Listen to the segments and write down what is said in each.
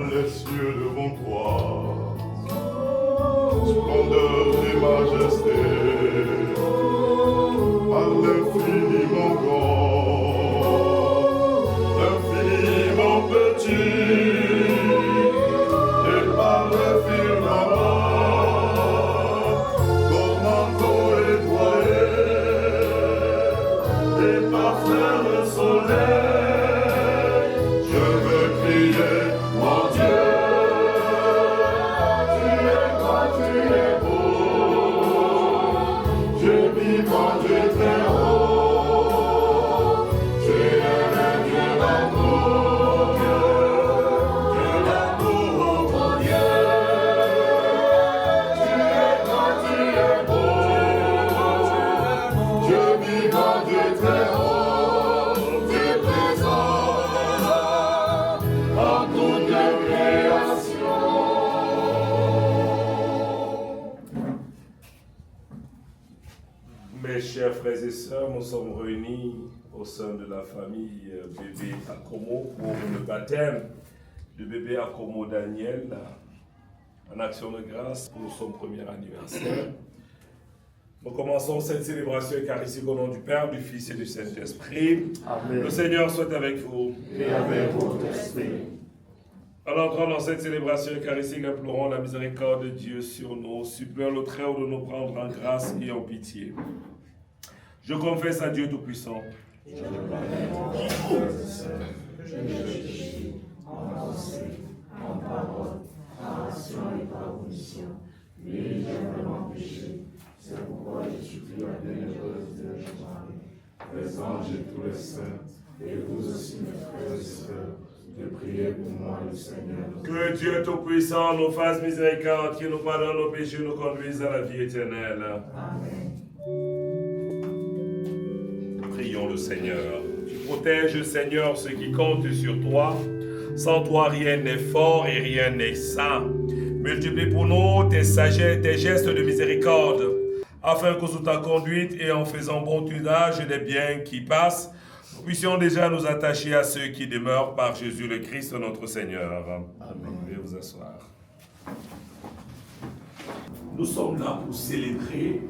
Les cieux devant toi, splendeur et majesté, par l'infiniment grand, l'infiniment petit, et par le firmament, comme manteau étoilé, et parfait le soleil, je veux crier. Mon Dieu, tu es grand, tu es beau, je vis mon Dieu très haut, tu es le Dieu d'amour, Dieu d'amour, mon Dieu, tu es grand, tu es beau, je vis mon Dieu très haut, tu es présent. Mes chers frères et sœurs, nous sommes réunis au sein de la famille bébé Akomo pour le baptême de bébé Akomo Daniel en action de grâce pour son premier anniversaire. Nous commençons cette célébration eucharistique au nom du Père, du Fils et du Saint-Esprit. Amen. Le Seigneur soit avec vous. Et avec votre esprit. En entrant dans cette célébration eucharistique, implorons la miséricorde de Dieu sur nous, supplions le Très-Haut de nous prendre en grâce et en pitié. Je confesse à Dieu Tout-Puissant. Je me connais mon frère et sœur, je péché en pensée, en parole, par action et par omission. Oui, j'ai vraiment péché. C'est pourquoi je supplie la bienheureuse Vierge Marie, les anges et tous les saints, et vous aussi mes frères et sœurs, de prier pour moi le Seigneur. Que Dieu Tout-Puissant nous fasse miséricorde, qu'il nous pardonne nos péchés, nous conduise à la vie éternelle. Amen. Prions le Seigneur. Tu protèges, Seigneur, ceux qui comptent sur toi. Sans toi, rien n'est fort et rien n'est saint. Multiplie pour nous tes sagesses, tes gestes de miséricorde, afin que sous ta conduite et en faisant bon usage des biens qui passent, nous puissions déjà nous attacher à ceux qui demeurent par Jésus le Christ, notre Seigneur. Amen. Veuillez vous asseoir. Nous sommes là pour célébrer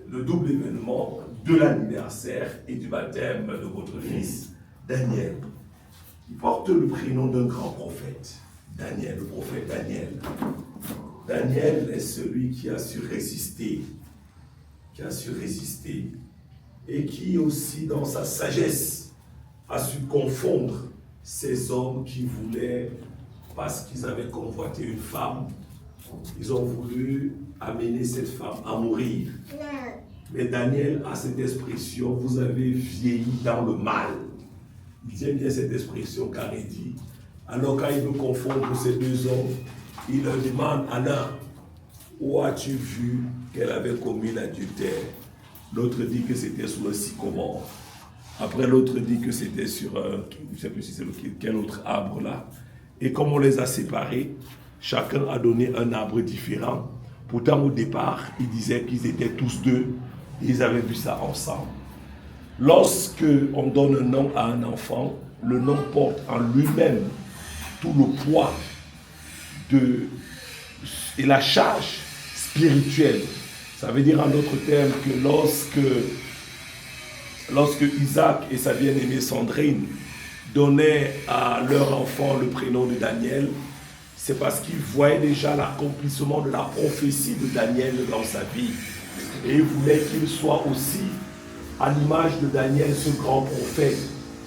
le double événement de l'anniversaire et du baptême de votre fils, Daniel, qui porte le prénom d'un grand prophète. Daniel, le prophète Daniel. Daniel est celui qui a su résister, et qui aussi, dans sa sagesse, a su confondre ces hommes qui voulaient, parce qu'ils avaient convoité une femme, ils ont voulu amener cette femme à mourir. Mais Daniel a cette expression, vous avez vieilli dans le mal. Il aime bien cette expression car il dit, alors quand il veut confondre ces deux hommes, il leur demande à l'un, où as-tu vu qu'elle avait commis l'adultère? L'autre dit que c'était sur le sycomore. Après l'autre dit que c'était sur un, je ne sais plus si c'est quel autre arbre là. Et comme on les a séparés, chacun a donné un arbre différent. Pourtant au départ, ils disaient qu'ils étaient tous deux. Ils avaient vu ça ensemble. Lorsque on donne un nom à un enfant, le nom porte en lui-même tout le poids et la charge spirituelle. Ça veut dire en d'autres termes que lorsque Isaac et sa bien-aimée Sandrine donnaient à leur enfant le prénom de Daniel, c'est parce qu'ils voyaient déjà l'accomplissement de la prophétie de Daniel dans sa vie. Et ils voulaient qu'il soit aussi à l'image de Daniel, ce grand prophète,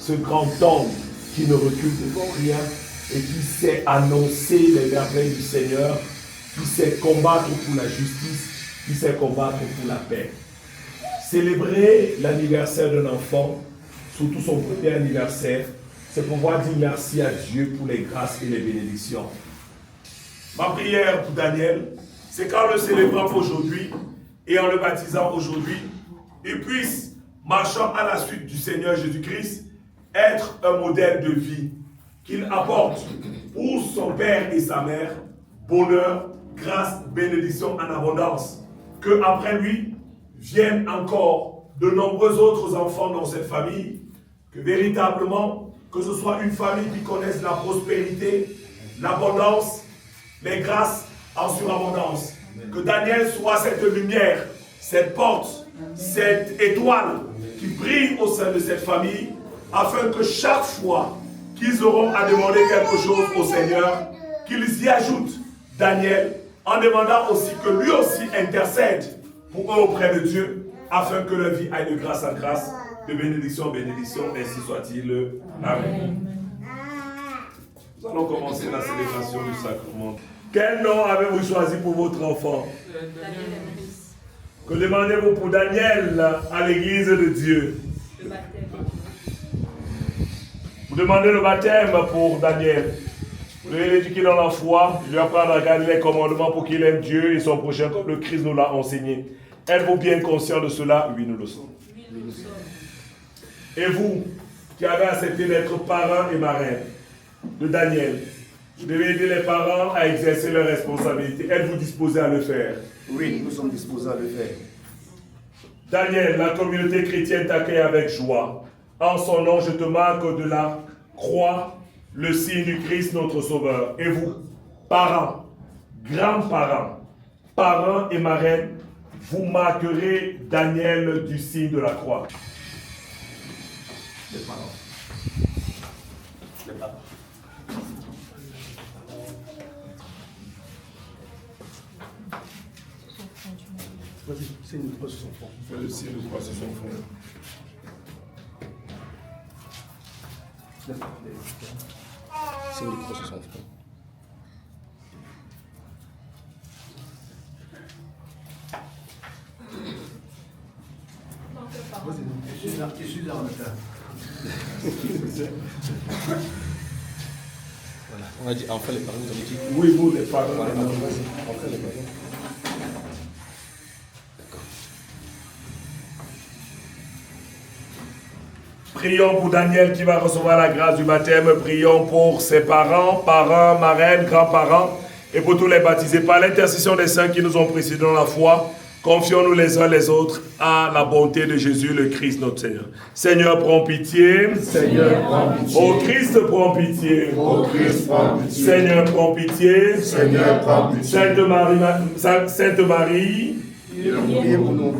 ce grand homme qui ne recule devant rien et qui sait annoncer les merveilles du Seigneur, qui sait combattre pour la justice, qui sait combattre pour la paix. Célébrer l'anniversaire d'un enfant, surtout son premier anniversaire, c'est pouvoir dire merci à Dieu pour les grâces et les bénédictions. Ma prière pour Daniel, c'est qu'en le célébrant aujourd'hui et en le baptisant aujourd'hui, il puisse, marchant à la suite du Seigneur Jésus-Christ, être un modèle de vie qu'il apporte pour son père et sa mère, bonheur, grâce, bénédiction en abondance. Que après lui viennent encore de nombreux autres enfants dans cette famille, que véritablement, que ce soit une famille qui connaisse la prospérité, l'abondance, les grâces en surabondance. Que Daniel soit cette lumière, cette porte, cette étoile qui brille au sein de cette famille, afin que chaque fois qu'ils auront à demander quelque chose au Seigneur, qu'ils y ajoutent Daniel, en demandant aussi que lui aussi intercède pour eux auprès de Dieu, afin que leur vie aille de grâce en grâce, de bénédiction en bénédiction, ainsi soit-il. Amen. Nous allons commencer la célébration du sacrement. Quel nom avez-vous choisi pour votre enfant? Que demandez-vous pour Daniel à l'église de Dieu? Le baptême. Vous demandez le baptême pour Daniel. Vous devez l'éduquer dans la foi, lui apprendre à garder les commandements pour qu'il aime Dieu et son prochain comme le Christ nous l'a enseigné. Êtes-vous bien conscient de cela? Oui, nous le sommes. Et vous, qui avez accepté d'être parrain et marraine de Daniel, vous devez aider les parents à exercer leurs responsabilités. Êtes-vous disposés à le faire? Oui, nous sommes disposés à le faire. Daniel, la communauté chrétienne t'accueille avec joie. En son nom, je te marque de la croix le signe du Christ, notre Sauveur. Et vous, parents, grands-parents, parents et marraines, vous marquerez Daniel du signe de la croix. Les parents. Les parents. Vas-y, c'est une croix sur son front. Fais le signe de croix sur son front. C'est une croix sur son front. Vas-y, je suis là en même Voilà, on a dit, enfin les parents, vous avez dit. Oui, vous les parents. Voilà, vas-y, enfin les parents. Prions pour Daniel qui va recevoir la grâce du baptême. Prions pour ses parents, parents, marraines, grands-parents et pour tous les baptisés. Par l'intercession des saints qui nous ont précédés dans la foi, confions-nous les uns les autres à la bonté de Jésus le Christ notre Seigneur. Seigneur, prends pitié. Seigneur, prends pitié. Ô Christ, prends pitié. Ô Christ, prends pitié. Seigneur, prends pitié. Seigneur, prends pitié. Sainte Marie, Priez pour nous.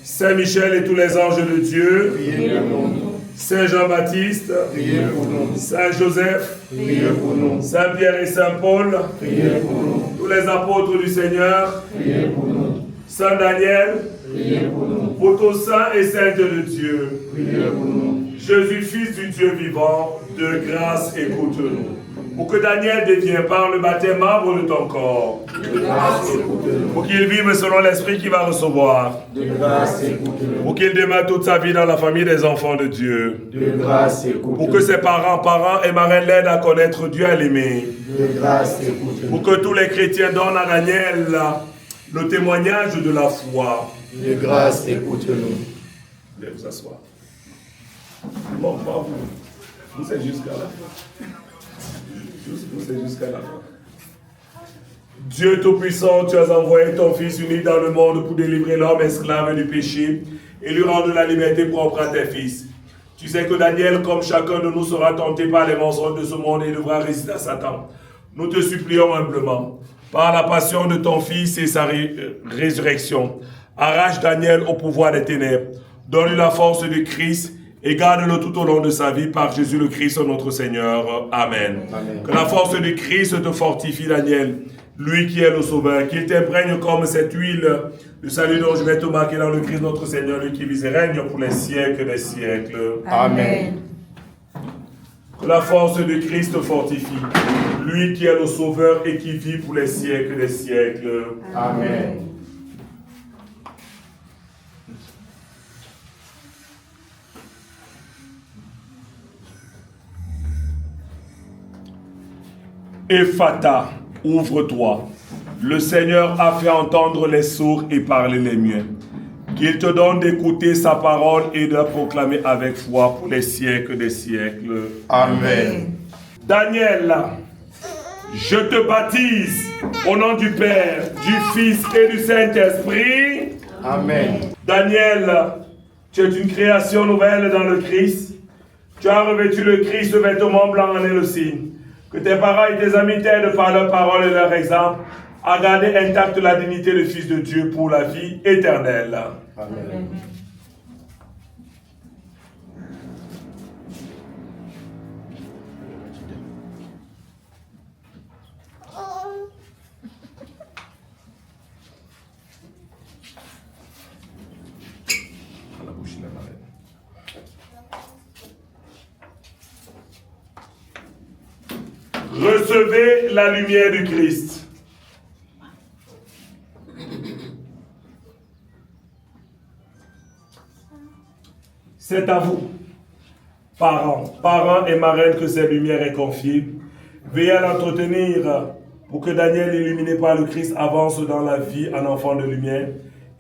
Saint Michel et tous les anges de Dieu, Priez pour nous. Saint Jean-Baptiste, Priez pour nous. Saint Joseph, Priez pour nous. Saint Pierre et Saint Paul, Priez pour nous. tous les apôtres du Seigneur, Priez pour nous. Saint Daniel, Priez pour nous. pour tous saints et saintes de Dieu, Priez pour nous. Jésus, Fils du Dieu vivant, de grâce écoute-nous. Pour que Daniel devienne par le baptême membre de ton corps, De grâce, écoute-nous. pour qu'il vive selon l'esprit qu'il va recevoir, De grâce, écoute-nous. pour qu'il demeure toute sa vie dans la famille des enfants de Dieu, De grâce, écoute-nous. pour que ses parents et marraines l'aident à connaître Dieu, à l'aimer, De grâce, écoute-nous. pour que tous les chrétiens donnent à Daniel le témoignage de la foi. De grâce, écoute-nous. Vous allez vous asseoir. Non, pas vous. Vous, c'est jusqu'à la fin. Vous, c'est jusqu'à la fin. Dieu Tout-Puissant, tu as envoyé ton Fils unique dans le monde pour délivrer l'homme esclave du péché et lui rendre la liberté propre à tes fils. Tu sais que Daniel, comme chacun de nous, sera tenté par les mensonges de ce monde et devra résister à Satan. Nous te supplions humblement, par la passion de ton Fils et sa résurrection, arrache Daniel au pouvoir des ténèbres, donne-lui la force du Christ et garde-le tout au long de sa vie par Jésus le Christ, notre Seigneur. Amen. Amen. Que la force du Christ te fortifie, Daniel, lui qui est le Sauveur, qu'il t'imprègne comme cette huile de salut dont je vais te marquer dans le Christ, notre Seigneur, lui qui vit et règne pour les siècles des siècles. Amen. Que la force du Christ te fortifie, lui qui est le Sauveur et qui vit pour les siècles des siècles. Amen. Ephata, ouvre-toi. Le Seigneur a fait entendre les sourds et parler les muets. Qu'il te donne d'écouter sa parole et de la proclamer avec foi pour les siècles des siècles. Amen. Daniel, je te baptise au nom du Père, du Fils et du Saint-Esprit. Amen. Daniel, tu es une création nouvelle dans le Christ. Tu as revêtu le Christ, le vêtement blanc en est le signe. Que tes parents et tes amis t'aident par leur parole et leur exemple à garder intacte la dignité du Fils de Dieu pour la vie éternelle. Amen. Recevez la lumière du Christ. C'est à vous, parents et marraines, que cette lumière est confiée. Veillez à l'entretenir pour que Daniel, illuminé par le Christ, avance dans la vie en enfant de lumière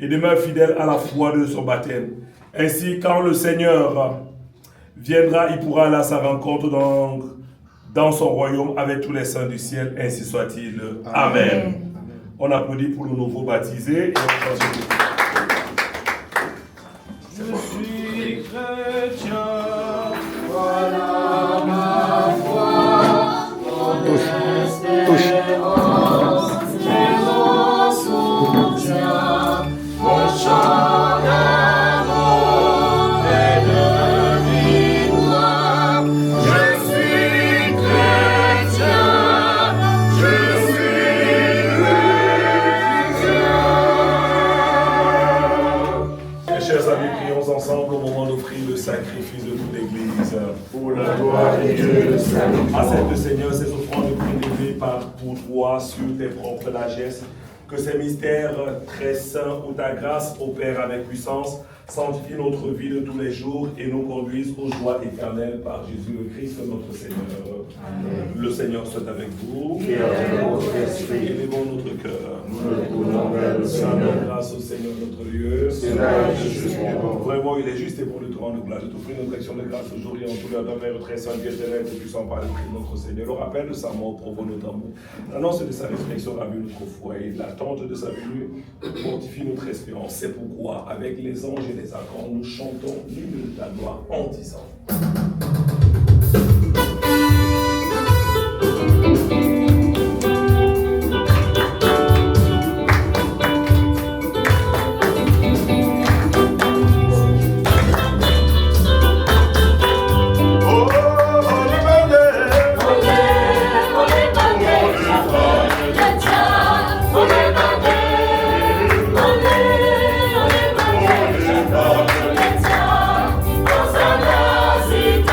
et demeure fidèle à la foi de son baptême. Ainsi, quand le Seigneur viendra, il pourra aller à sa rencontre dans son royaume avec tous les saints du ciel. Ainsi soit-il. Amen. Amen. On applaudit pour le nouveau baptisé. Et je suis chrétien, voilà ma foi, mon espérance et mon soutien, mon chant d'amour et de victoire. Je suis chrétien, je suis chrétien. Mes chers amis, prions ensemble au moment d'offrir le sacrifice de toute l'Église. Pour la gloire de Dieu, le salut. Accepte, Seigneur, ces offrandes prélevées pour toi sur tes propres largesses. Que ces mystères très saints où ta grâce opère avec puissance sanctifie notre vie de tous les jours et nous conduise aux joies éternelles par Jésus le Christ, notre Seigneur. Amen. Le Seigneur soit avec vous. Et avec votre esprit. Élevons notre cœur. Nous le tournons vers le Seigneur. Grâce au Seigneur notre Dieu. Cela est juste et bon. Vraiment, il est juste et bon le trône de gloire. Je t'offre notre action de grâce aujourd'hui en tout l'heure d'un Père très saint, Dieu éternel, tout puissant par le Christ notre Seigneur. Le rappel de sa mort provoque notre amour. L'annonce de sa résurrection ravive notre foi et l'attente de sa venue fortifie notre espérance. C'est pourquoi, avec les anges et les accords, nous chantons l'hymne de ta gloire en disant. Cita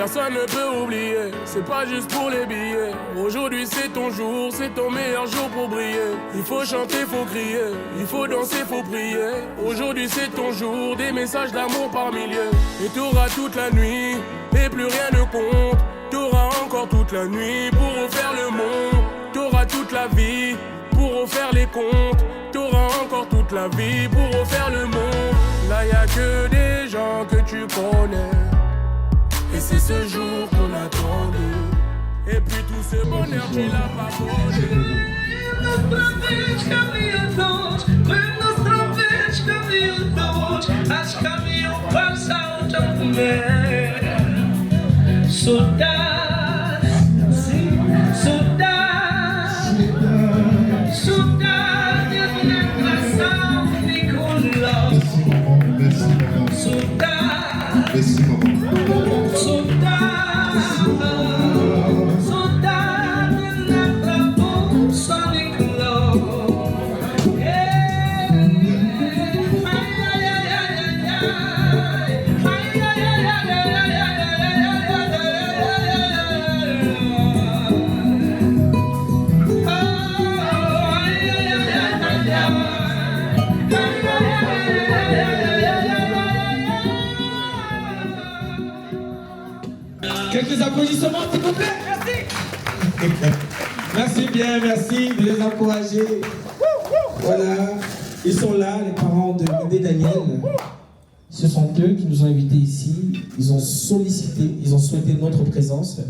Personne ne peut oublier, c'est pas juste pour les billets. Aujourd'hui c'est ton jour, c'est ton meilleur jour pour briller. Il faut chanter, faut crier, il faut danser, faut prier. Aujourd'hui c'est ton jour, des messages d'amour par milliers. Et t'auras toute la nuit, et plus rien ne compte. T'auras encore toute la nuit pour refaire le monde. T'auras toute la vie pour refaire les comptes. T'auras encore toute la vie pour refaire le monde. Là y'a que des gens que tu connais. Et c'est ce jour qu'on attendait. Et puis tout ce bonheur tu l'as pas volé. Merci maman. Quelques applaudissements, s'il vous plaît. Merci. Merci bien, merci de les encourager. Voilà, ils sont là, les parents de bébé Daniel. Ce sont eux qui nous ont invités ici. Ils ont sollicité, ils ont souhaité notre présence.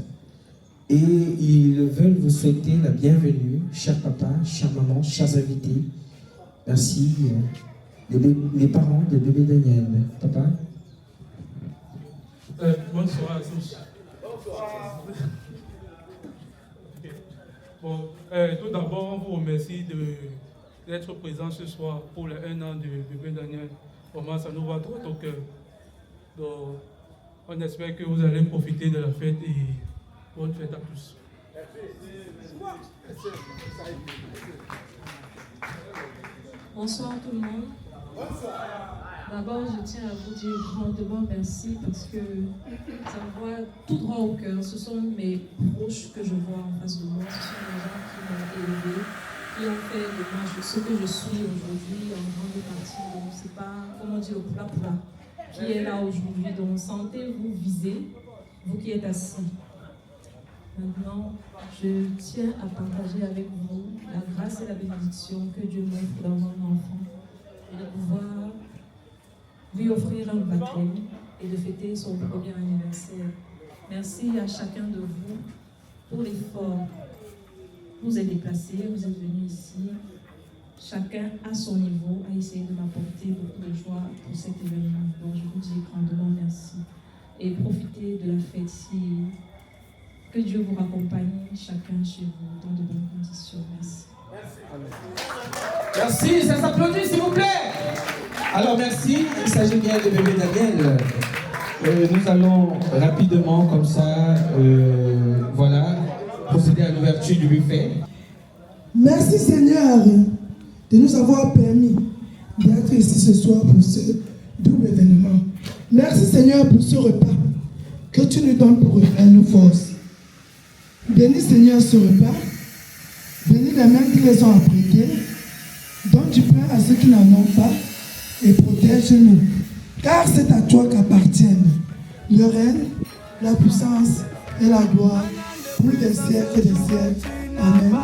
Et ils veulent vous souhaiter la bienvenue, cher papa, chère maman, chers invités. Merci, les parents de bébé Daniel. Papa. Bonsoir à tous. Bon, tout d'abord, on vous remercie d'être présent ce soir pour les 1 an de bébé Daniel. Vraiment, ça nous va droit au cœur. Donc, on espère que vous allez profiter de la fête et bonne fête à tous. Bonsoir tout le monde. D'abord, je tiens à vous dire grandement merci parce que ça me voit tout droit au cœur. Ce sont mes proches que je vois en face de moi. Ce sont les gens qui m'ont élevé, qui ont fait de moi ce que je suis aujourd'hui en grande partie. Donc, c'est pas, comment dire, au plat qui est là aujourd'hui. Donc, sentez-vous visés, vous qui êtes assis. Maintenant, je tiens à partager avec vous la grâce et la bénédiction que Dieu m'offre dans un enfant et de pouvoir lui offrir un baptême et de fêter son premier anniversaire. Merci à chacun de vous pour l'effort. Vous êtes déplacés, vous êtes venus ici. Chacun à son niveau a essayé de m'apporter beaucoup de joie pour cet événement. Donc je vous dis grandement merci. Et profitez de la fête si que Dieu vous raccompagne chacun chez vous dans de bonnes conditions. Merci. Merci, ça s'applaudit s'il vous plaît. Alors merci, il s'agit bien de bébé Daniel. Nous allons rapidement comme ça, voilà, procéder à l'ouverture du buffet. Merci Seigneur de nous avoir permis d'être ici ce soir pour ce double événement. Merci Seigneur pour ce repas que tu nous donnes pour refaire nos forces. Bénis Seigneur ce repas, bénis les mains qui les ont apprêtés, donne du pain à ceux qui n'en ont pas et protège-nous, car c'est à toi qu'appartiennent le règne, la puissance et la gloire pour des siècles et des siècles. Amen.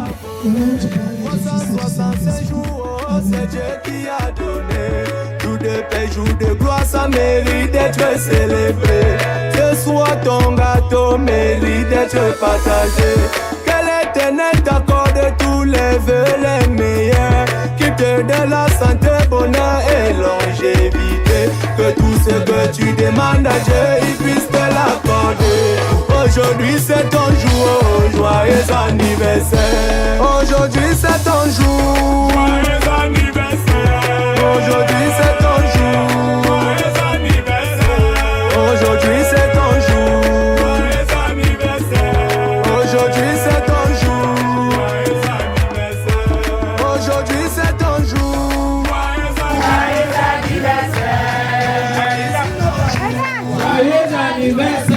Au nom du Père et du Fils et du Saint-Esprit. Amen. C'est Dieu qui a donné tout de paix, jour de gloire, ça mérite d'être célébré. Ce soir, ton gâteau mérite d'être partagé. Que l'Éternel t'accorde tous les vœux les meilleurs, qu'il te donne la santé, bonheur et longévité. Que tout ce que tu demandes à Dieu, il puisse te l'accorder. Aujourd'hui c'est ton jour, joyeux anniversaire. Aujourd'hui c'est ton jour, joyeux anniversaire. Aujourd'hui c'est ton jour, joyeux anniversaire. Aujourd'hui c'est ton jour, joyeux anniversaire. Aujourd'hui c'est ton jour, joyeux anniversaire. Aujourd'hui c'est ton jour, joyeux anniversaire. Joyeux anniversaire.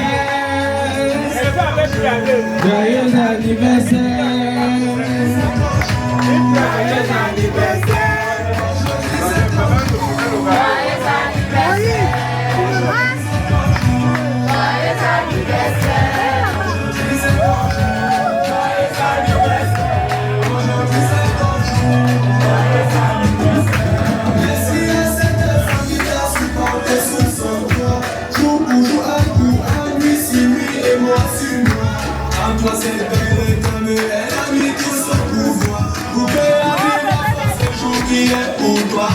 Joyeux anniversaire. Toi c'est belle comme elle a mis tout son pouvoir pour que la vie fasse ce jour qui est pour toi.